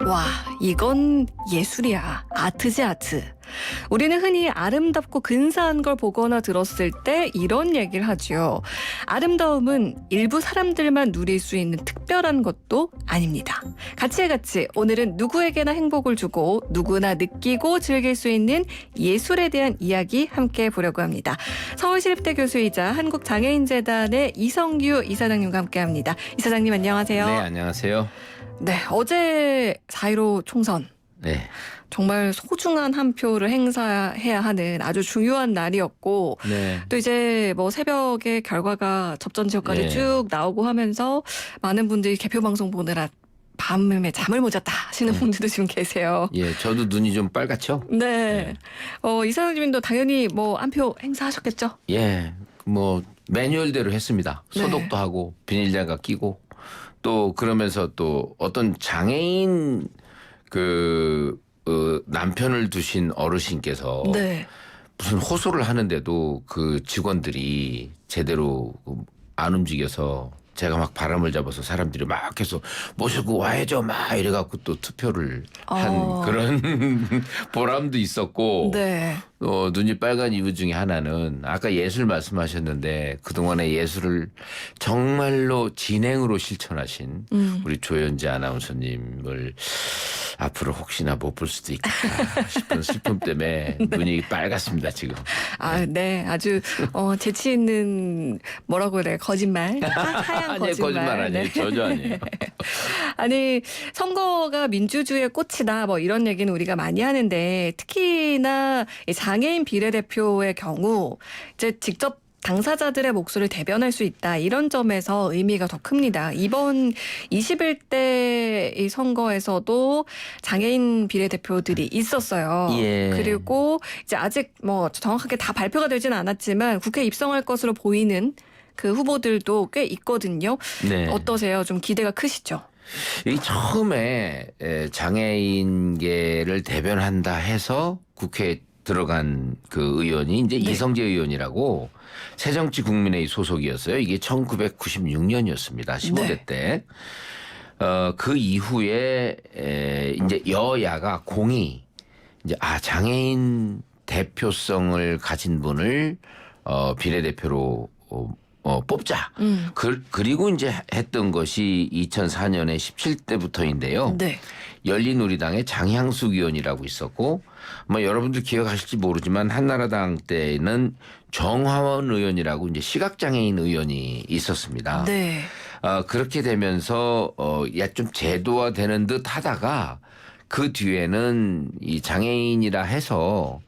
와, 이건 예술이야. 아트지, 아트. 우리는 흔히 아름답고 근사한 걸 보거나 들었을 때 이런 얘기를 하지요. 아름다움은 일부 사람들만 누릴 수 있는 특별한 것도 아닙니다. 가치의 가치, 오늘은 누구에게나 행복을 주고 누구나 느끼고 즐길 수 있는 예술에 대한 이야기 함께 해보려고 합니다. 서울시립대 교수이자 한국장애인재단의 이성규 이사장님과 함께합니다. 이사장님 안녕하세요. 네, 안녕하세요. 네, 어제 4.15 총선. 네. 정말 소중한 한 표를 행사해야 하는 아주 중요한 날이었고 네. 또 이제 뭐 새벽에 결과가 접전 지역까지 예. 쭉 나오고 하면서 많은 분들이 개표 방송 보느라 밤에 잠을 못 잤다 하시는 분들도 지금 계세요. 예, 저도 눈이 좀 빨갛죠? 네. 이사장님도 당연히 뭐 한 표 행사하셨겠죠? 예. 뭐 매뉴얼대로 했습니다. 네. 소독도 하고 비닐장갑 끼고 또 그러면서 또 어떤 장애인 남편을 두신 어르신께서 네. 무슨 호소를 하는데도 그 직원들이 제대로 안 움직여서 제가 막 바람을 잡아서 사람들이 막 계속 모시고 와야죠 막 이래갖고 또 투표를 한 그런 보람도 있었고 네. 눈이 빨간 이유 중에 하나는 아까 예술 말씀하셨는데 그동안의 예술을 정말로 진행으로 실천하신 우리 조연재 아나운서님을 앞으로 혹시나 못 볼 수도 있겠다 싶은 슬픔 때문에 눈이 빨갛습니다 지금. 네. 아주 재치 있는 뭐라고 해야 돼? 거짓말. 하얀 아니에요, 거짓말 아니에요. 네. 전혀 아니에요. 아니 선거가 민주주의의 꽃이다 뭐 이런 얘기는 우리가 많이 하는데 특히나 이 장애인 비례대표의 경우 이제 직접 당사자들의 목소리를 대변할 수 있다. 이런 점에서 의미가 더 큽니다. 이번 21대 이 선거에서도 장애인 비례대표들이 있었어요. 예. 그리고 이제 아직 뭐 정확하게 다 발표가 되지는 않았지만 국회에 입성할 것으로 보이는 그 후보들도 꽤 있거든요. 네. 어떠세요? 좀 기대가 크시죠? 이 처음에 장애인계를 대변한다 해서 국회에 들어간 그 의원이 이제 네. 이성재 의원이라고 새정치국민회의 소속이었어요. 이게 1996년이었습니다. 15대 네. 때. 그 이후에 이제 여야가 공히 이제 장애인 대표성을 가진 분을 비례대표로 뽑자. 그리고 이제 했던 것이 2004년에 17대부터인데요. 네. 열린우리당의 장향숙 의원이라고 있었고, 뭐 여러분들 기억하실지 모르지만 한나라당 때는 정화원 의원이라고 이제 시각장애인 의원이 있었습니다. 네. 그렇게 되면서 좀 제도화되는 듯 하다가 그 뒤에는 이 장애인이라 해서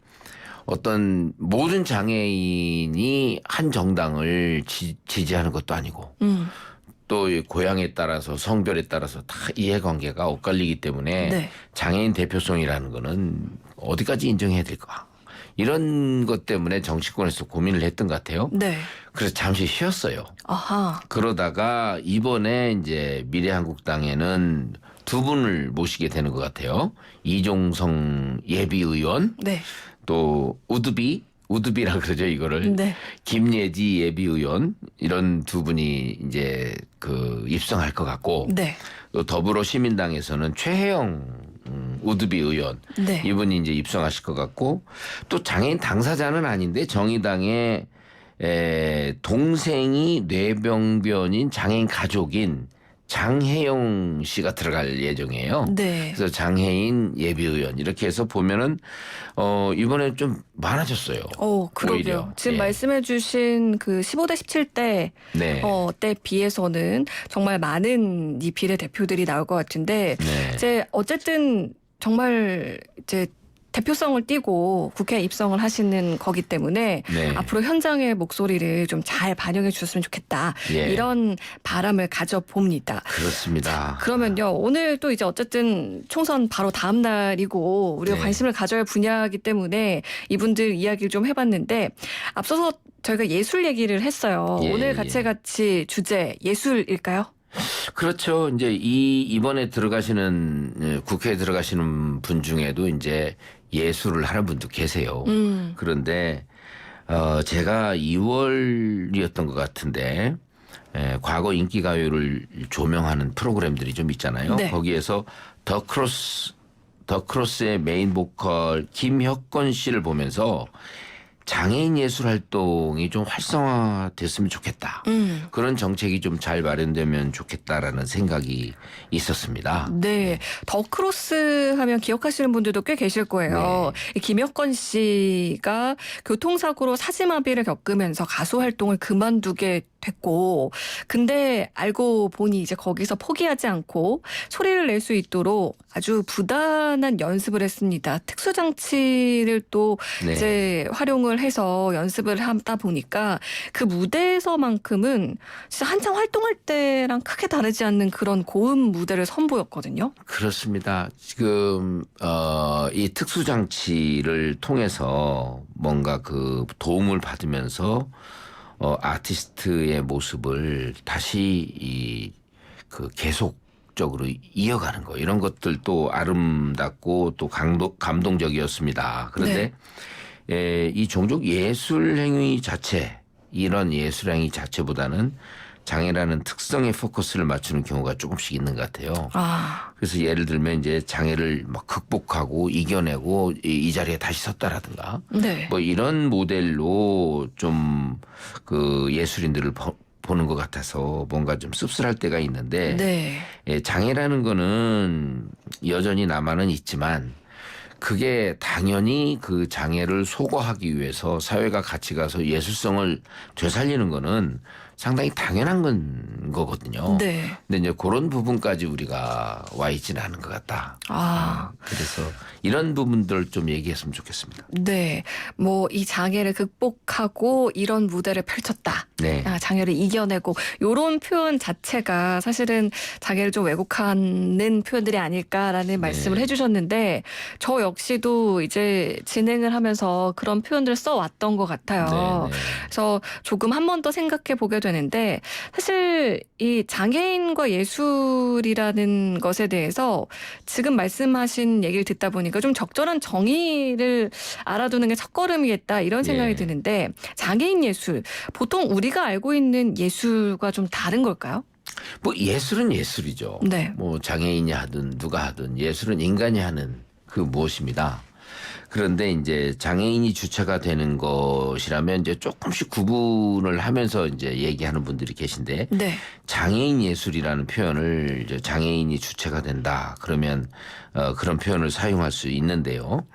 어떤 모든 장애인이 한 정당을 지지하는 것도 아니고 또 고향에 따라서 성별에 따라서 다 이해관계가 엇갈리기 때문에 네. 장애인 대표성이라는 거는 어디까지 인정해야 될까 이런 것 때문에 정치권에서 고민을 했던 것 같아요. 네. 그래서 잠시 쉬었어요. 아하. 그러다가 이번에 이제 미래한국당에는 두 분을 모시게 되는 것 같아요. 이종성 예비의원 네. 또 우드비라 그러죠 이거를. 네. 김예지 예비의원 이런 두 분이 이제 입성할 것 같고 네. 또 더불어시민당에서는 최혜영 우드비 의원 네. 이분이 이제 입성하실 것 같고 또 장애인 당사자는 아닌데 정의당의 동생이 뇌병변인 장애인 가족인 장혜영 씨가 들어갈 예정이에요. 네. 그래서 장애인 예비의원 이렇게 해서 보면은 이번에 좀 많아졌어요. 그러게요. 오히려. 지금 예. 말씀해주신 그 15대 17대 네. 때 비해서는 정말 많은 이 비례대표들이 나올 것 같은데 네. 이제 어쨌든 정말 이제 대표성을 띠고 국회에 입성을 하시는 거기 때문에 네. 앞으로 현장의 목소리를 좀 잘 반영해 주셨으면 좋겠다. 예. 이런 바람을 가져봅니다. 그렇습니다. 그러면요. 오늘 또 이제 어쨌든 총선 바로 다음 날이고 우리가 네. 관심을 가져야 할 분야이기 때문에 이분들 이야기를 좀 해봤는데 앞서서 저희가 예술 얘기를 했어요. 예, 오늘 같이 주제 예술일까요? 그렇죠. 이제 이번에 들어가시는 국회에 들어가시는 분 중에도 이제 예술을 하는 분도 계세요. 그런데 제가 2월이었던 것 같은데 과거 인기가요를 조명하는 프로그램들이 좀 있잖아요. 네. 거기에서 더 크로스의 메인 보컬 김혁건 씨를 보면서 장애인 예술 활동이 좀 활성화됐으면 좋겠다. 그런 정책이 좀 잘 마련되면 좋겠다라는 생각이 있었습니다. 네, 더 크로스 하면 기억하시는 분들도 꽤 계실 거예요. 이 김혁건 씨가 교통사고로 사지마비를 겪으면서 가수 활동을 그만두게 됐고, 근데 알고 보니 이제 거기서 포기하지 않고 소리를 낼 수 있도록 아주 부단한 연습을 했습니다. 특수장치를 또 네. 이제 활용을 해서 연습을 하다 보니까 그 무대에서만큼은 진짜 한창 활동할 때랑 크게 다르지 않는 그런 고음 무대를 선보였거든요. 그렇습니다. 지금 이 특수 장치를 통해서 뭔가 그 도움을 받으면서 아티스트의 모습을 다시 그 계속적으로 이어가는 거 이런 것들도 아름답고 또 감동적이었습니다. 그런데 이 종족 예술 행위 자체 이런 예술 행위 자체보다는 장애라는 특성에 포커스를 맞추는 경우가 조금씩 있는 것 같아요. 그래서 예를 들면 이제 장애를 막 극복하고 이겨내고 이 자리에 다시 섰다라든가 네. 뭐 이런 모델로 좀 그 예술인들을 보는 것 같아서 뭔가 좀 씁쓸할 때가 있는데 네. 장애라는 거는 여전히 남아는 있지만 그게 당연히 그 장애를 소거하기 위해서 사회가 같이 가서 예술성을 되살리는 거는 상당히 당연한 거거든요. 네. 근데 이제 그런 부분까지 우리가 와 있지는 않은 것 같다. 그래서 이런 부분들을 좀 얘기했으면 좋겠습니다. 네. 뭐 이 장애를 극복하고 이런 무대를 펼쳤다. 네. 장애를 이겨내고 이런 표현 자체가 사실은 장애를 좀 왜곡하는 표현들이 아닐까라는 말씀을 해주셨는데 저 역시도 이제 진행을 하면서 그런 표현들을 써왔던 것 같아요. 그래서 조금 한 번 더 생각해 보게 되는데 사실 이 장애인과 예술이라는 것에 대해서 지금 말씀하신 얘기를 듣다 보니까 좀 적절한 정의를 알아두는 게 첫걸음이겠다 이런 생각이 드는데 장애인 예술 보통 우리가 알고 있는 예술과 좀 다른 걸까요? 뭐 예술은 예술이죠. 네. 뭐 장애인이 하든 누가 하든 예술은 인간이 하는 그 무엇입니다. 그런데 이제 장애인이 주체가 되는 것이라면 이제 조금씩 구분을 하면서 이제 얘기하는 분들이 계신데 네. 장애인 예술이라는 표현을 이제 장애인이 주체가 된다. 그러면 그런 표현을 사용할 수 있는데요.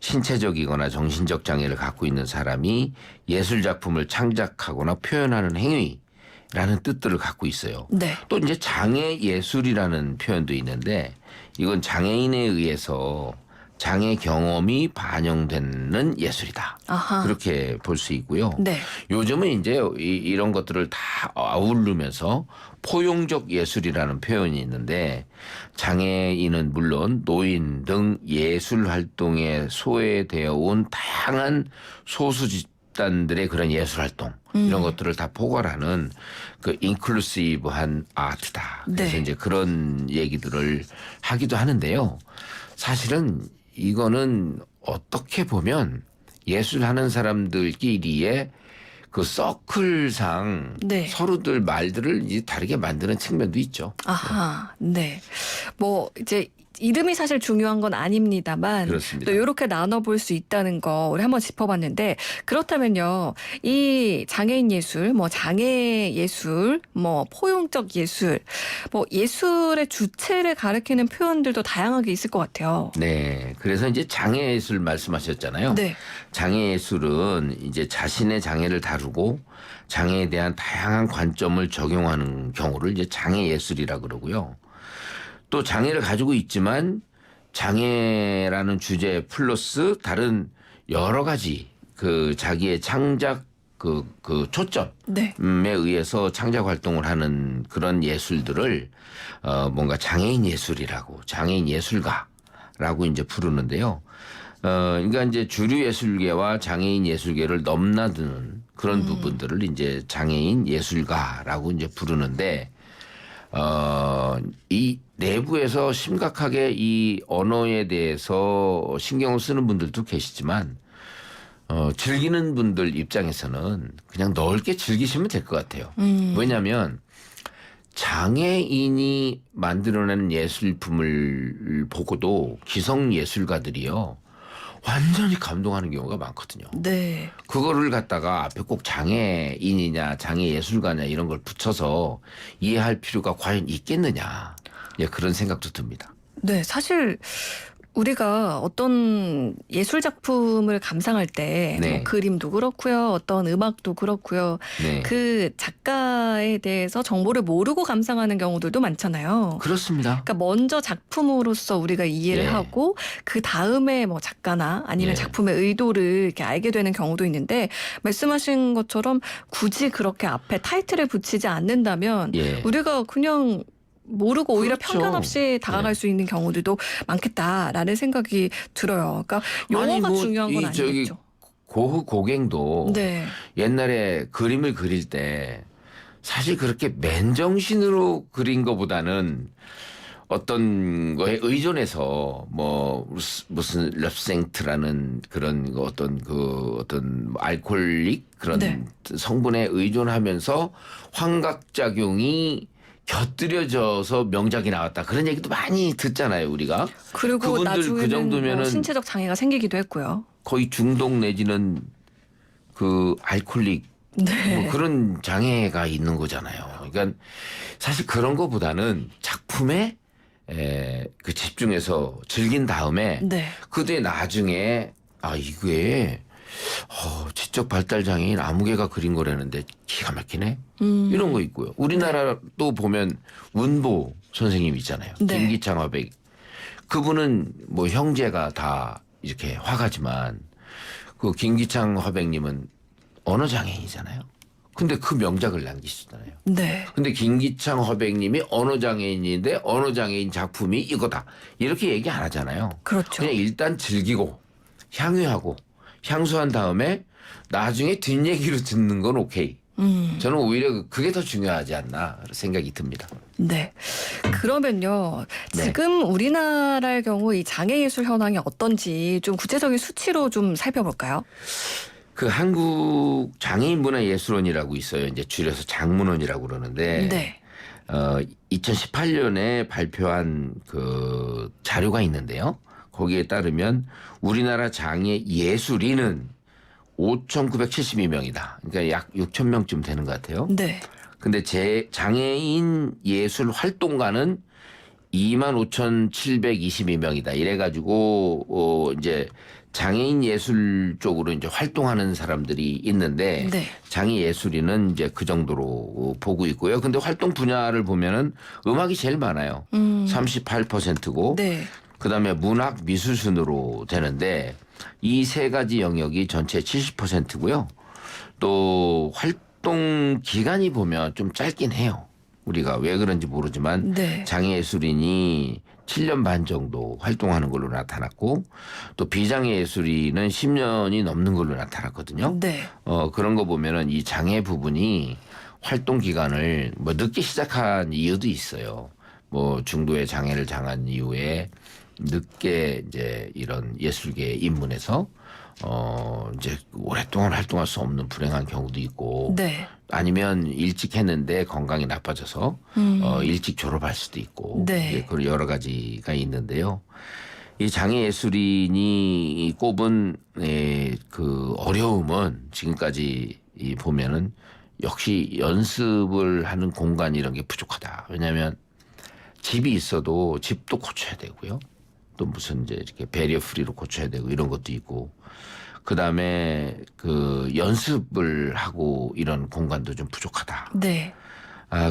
신체적이거나 정신적 장애를 갖고 있는 사람이 예술 작품을 창작하거나 표현하는 행위라는 뜻들을 갖고 있어요. 네. 또 이제 장애 예술이라는 표현도 있는데 이건 장애인에 의해서 장애 경험이 반영되는 예술이다. 그렇게 볼 수 있고요. 네. 요즘은 이제 이런 것들을 다 아우르면서 포용적 예술이라는 표현이 있는데 장애인은 물론 노인 등 예술 활동에 소외되어 온 다양한 소수 집단들의 그런 예술 활동 이런 것들을 다 포괄하는 그 인클루시브한 아트다. 그래서 이제 그런 얘기들을 하기도 하는데요. 사실은 이거는 어떻게 보면 예술하는 사람들끼리의 그 서클상 서로들 말들을 이제 다르게 만드는 측면도 있죠. 네. 뭐 이제 이름이 사실 중요한 건 아닙니다만 그렇습니다. 또 이렇게 나눠볼 수 있다는 거 우리 한번 짚어봤는데 그렇다면요. 이 장애인 예술, 뭐 장애 예술, 뭐 포용적 예술, 뭐 예술의 주체를 가리키는 표현들도 다양하게 있을 것 같아요. 네. 그래서 이제 장애 예술 말씀하셨잖아요. 네. 장애 예술은 이제 자신의 장애를 다루고 장애에 대한 다양한 관점을 적용하는 경우를 이제 장애 예술이라 그러고요. 또 장애를 가지고 있지만 장애라는 주제 플러스 다른 여러 가지 그 자기의 창작 그 초점에 의해서 창작 활동을 하는 그런 예술들을 뭔가 장애인 예술이라고 장애인 예술가라고 이제 부르는데요. 그러니까 이제 주류 예술계와 장애인 예술계를 넘나드는 그런 부분들을 이제 장애인 예술가라고 이제 부르는데 이 내부에서 심각하게 이 언어에 대해서 신경을 쓰는 분들도 계시지만 즐기는 분들 입장에서는 그냥 넓게 즐기시면 될 것 같아요. 왜냐하면 장애인이 만들어낸 예술품을 보고도 기성 예술가들이요. 완전히 감동하는 경우가 많거든요. 네. 그거를 갖다가 앞에 꼭 장애인이냐 장애예술가냐 이런 걸 붙여서 이해할 필요가 과연 있겠느냐. 예, 그런 생각도 듭니다. 네, 사실 우리가 어떤 예술 작품을 감상할 때 네. 뭐 그림도 그렇고요. 어떤 음악도 그렇고요. 네. 그 작가에 대해서 정보를 모르고 감상하는 경우들도 많잖아요. 그렇습니다. 그러니까 먼저 작품으로서 우리가 이해를 예. 하고 그 다음에 뭐 작가나 아니면 예. 작품의 의도를 이렇게 알게 되는 경우도 있는데 말씀하신 것처럼 굳이 그렇게 앞에 타이틀을 붙이지 않는다면 예. 우리가 그냥 모르고 오히려 그렇죠. 편견 없이 다가갈 예. 수 있는 경우들도 많겠다라는 생각이 들어요. 그러니까 아니, 용어가 뭐 중요한 건 이 저기 아니겠죠. 고갱도 네. 옛날에 그림을 그릴 때 사실 그렇게 맨정신으로 그린 것보다는 어떤 거에 의존해서 뭐 무슨 럽생트라는 그런 거 어떤 알코올릭 그런 네. 성분에 의존하면서 환각작용이 곁들여져서 명작이 나왔다. 그런 얘기도 많이 듣잖아요, 우리가. 그리고 그분들 나중에는 그 정도면은 뭐 신체적 장애가 생기기도 했고요. 거의 중독 내지는 그 알코올릭 네. 뭐 그런 장애가 있는 거잖아요. 그러니까 사실 그런 거보다는 작품에 그 집중해서 즐긴 다음에 네. 그 뒤에 나중에 이게 지적 발달 장애인 아무개가 그린 거라는데 기가 막히네. 이런 거 있고요. 우리나라도 보면 운보 선생님 있잖아요. 네. 김기창 화백. 그분은 뭐 형제가 다 이렇게 화가지만 그 김기창 화백님은 언어 장애인이잖아요. 근데 그 명작을 남기시잖아요. 네. 근데 김기창 화백님이 언어 장애인인데 언어 장애인 작품이 이거다. 이렇게 얘기 안 하잖아요. 그렇죠. 그냥 일단 즐기고 향유하고 향수한 다음에 나중에 뒷얘기로 듣는 건 오케이. 저는 오히려 그게 더 중요하지 않나 생각이 듭니다. 네. 그러면요. 네. 지금 우리나라의 경우 이 장애예술 현황이 어떤지 좀 구체적인 수치로 좀 살펴볼까요? 그 한국 장애인문화예술원이라고 있어요. 이제 줄여서 장문원이라고 그러는데 네. 2018년에 발표한 그 자료가 있는데요. 거기에 따르면 우리나라 장애 예술인은 5,972명이다. 그러니까 약 6,000명쯤 되는 것 같아요. 네. 근데 장애인 예술 활동가는 25,722명이다. 이래가지고 이제 장애인 예술 쪽으로 이제 활동하는 사람들이 있는데 네. 장애 예술인은 이제 그 정도로 보고 있고요. 근데 활동 분야를 보면은 음악이 제일 많아요. 38%고 네. 그다음에 문학 미술 순으로 되는데 이 세 가지 영역이 전체 70%고요. 또 활동 기간이 보면 좀 짧긴 해요. 우리가 왜 그런지 모르지만 네. 장애예술인이 7년 반 정도 활동하는 걸로 나타났고 또 비장애예술인은 10년이 넘는 걸로 나타났거든요. 네. 그런 거 보면은 이 장애 부분이 활동 기간을 뭐 늦게 시작한 이유도 있어요. 뭐 중도의 장애를 당한 이후에 늦게 이제 이런 예술계에 입문해서 이제 오랫동안 활동할 수 없는 불행한 경우도 있고 네. 아니면 일찍 했는데 건강이 나빠져서 일찍 졸업할 수도 있고 네. 그런 여러 가지가 있는데요. 이 장애 예술인이 꼽은 그 어려움은 지금까지 보면은 역시 연습을 하는 공간 이런 게 부족하다. 왜냐하면 집이 있어도 집도 고쳐야 되고요. 또 무슨 이제 이렇게 배리어 프리로 고쳐야 되고 이런 것도 있고 그 다음에 그 연습을 하고 이런 공간도 좀 부족하다. 네.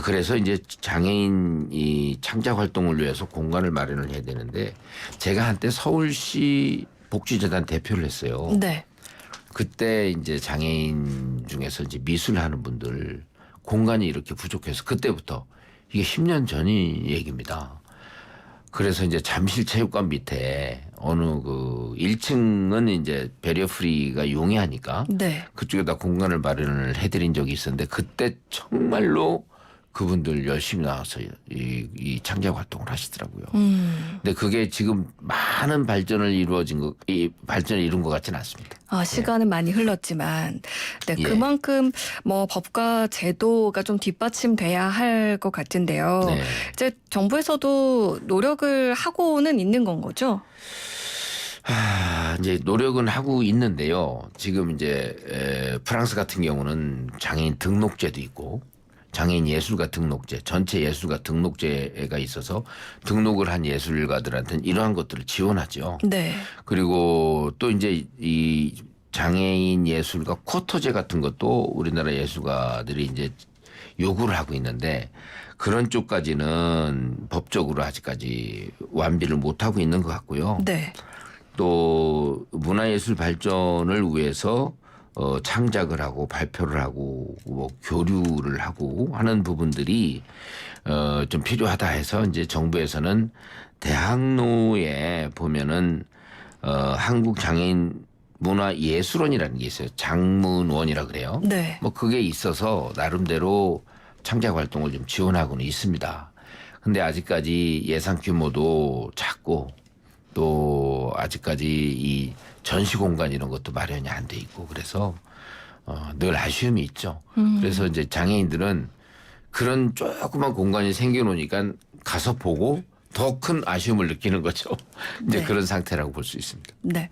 그래서 이제 장애인 이 창작 활동을 위해서 공간을 마련을 해야 되는데 제가 한때 서울시 복지재단 대표를 했어요. 네. 그때 이제 장애인 중에서 이제 미술하는 분들 공간이 이렇게 부족해서 그때부터 이게 10년 전이 얘기입니다. 그래서 이제 잠실체육관 밑에 어느 그 1층은 이제 배리어 프리가 용이하니까 네. 그쪽에다 공간을 마련을 해드린 적이 있었는데 그때 정말로 그분들 열심히 나와서 이 창작 활동을 하시더라고요. 근데 그게 지금 많은 발전을 이룬 것 같지는 않습니다. 시간은 많이 흘렀지만 네, 예. 그만큼 뭐 법과 제도가 좀 뒷받침돼야 할 것 같은데요. 네. 이제 정부에서도 노력을 하고는 있는 건 거죠? 이제 노력은 하고 있는데요. 지금 이제 프랑스 같은 경우는 장애인 등록제도 있고 장애인 예술가 등록제, 전체 예술가 등록제가 있어서 등록을 한 예술가들한테는 이러한 것들을 지원하죠. 네. 그리고 또 이제 이 장애인 예술가 쿼터제 같은 것도 우리나라 예술가들이 이제 요구를 하고 있는데 그런 쪽까지는 법적으로 아직까지 완비를 못 하고 있는 것 같고요. 네. 또 문화예술 발전을 위해서 창작을 하고 발표를 하고 뭐 교류를 하고 하는 부분들이 좀 필요하다 해서 이제 정부에서는 대학로에 보면은 한국 장애인 문화예술원이라는 게 있어요. 장문원이라 그래요. 네. 뭐 그게 있어서 나름대로 창작 활동을 좀 지원하고는 있습니다. 근데 아직까지 예산 규모도 작고 또 아직까지 이 전시 공간 이런 것도 마련이 안 돼 있고 그래서 늘 아쉬움이 있죠. 그래서 이제 장애인들은 그런 조그만 공간이 생겨놓으니까 가서 보고 더 큰 아쉬움을 느끼는 거죠. 이제 네. 그런 상태라고 볼 수 있습니다. 네.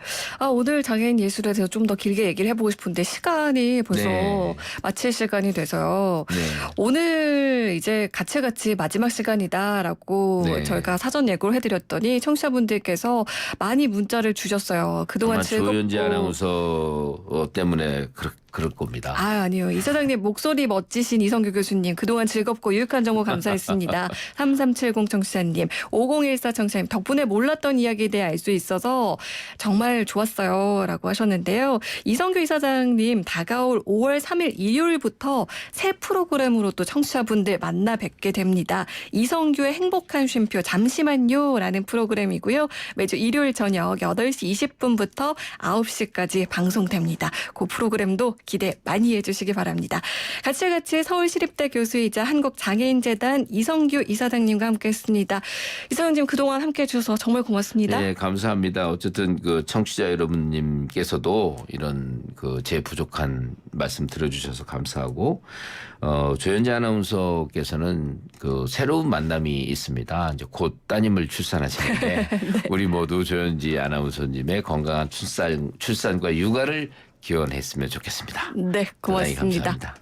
오늘 장애인 예술에 대해서 좀 더 길게 얘기를 해보고 싶은데 시간이 벌써 네. 마칠 시간이 돼서요. 네. 오늘 이제 같이 마지막 시간이다라고 네. 저희가 사전 예고를 해드렸더니 청취자분들께서 많이 문자를 주셨어요. 그동안 아마 즐겁고. 조현지 아나운서 때문에 그럴 겁니다. 아니요. 이사장님 목소리 멋지신 이성규 교수님 그동안 즐겁고 유익한 정보 감사했습니다. 3370 청취자님 5014 청취자님 덕분에 몰랐던 이야기에 대해 알 수 있어서 정말 좋았어요 라고 하셨는데요. 이성규 이사장님 다가올 5월 3일 일요일부터 새 프로그램으로 또 청취자분들 만나 뵙게 됩니다. 이성규의 행복한 쉼표 잠시만요 라는 프로그램이고요. 매주 일요일 저녁 8시 20분부터 9시까지 방송됩니다. 그 프로그램도 기대 많이 해주시기 바랍니다. 같이 서울시립대 교수이자 한국장애인재단 이성규 이사장님과 함께했습니다. 이사장님 그동안 함께해 주셔서 정말 고맙습니다. 네, 감사합니다. 어쨌든 그 청취자 여러분님께서도 이런 그 제 부족한 말씀 들어주셔서 감사하고 조현지 아나운서께서는 그 새로운 만남이 있습니다. 이제 곧 따님을 출산하시는데 네. 우리 모두 조현지 아나운서님의 건강한 출산과 육아를 기원했으면 좋겠습니다. 네, 고맙습니다. 대단히 감사합니다.